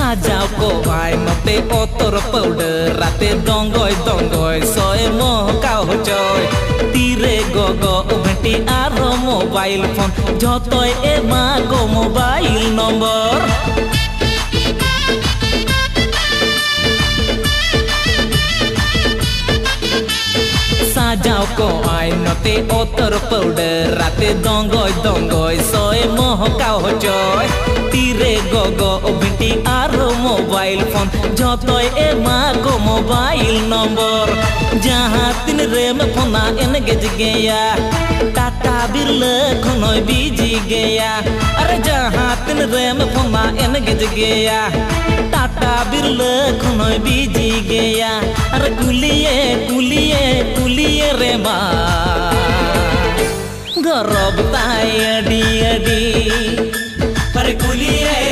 Sajau ko ai mate otor powder rate dongoy dongoy soy mo kau hojoy tire gogo ubenti aro mobile phone jotoy ema go mobile number Sajau ko ai mate otor powder rate dongoy dongoy soy mo kau hojoy tire gogo ubenti aro mobile phone jotoy ema go mobile number jaha tin rem phona engage geya tata birle khonoy biji geya are jaha tin rem phona engage geya tata birle khonoy biji geya are kuliye kuliye kuliye re ma gorob tay adi adi पर कुलिए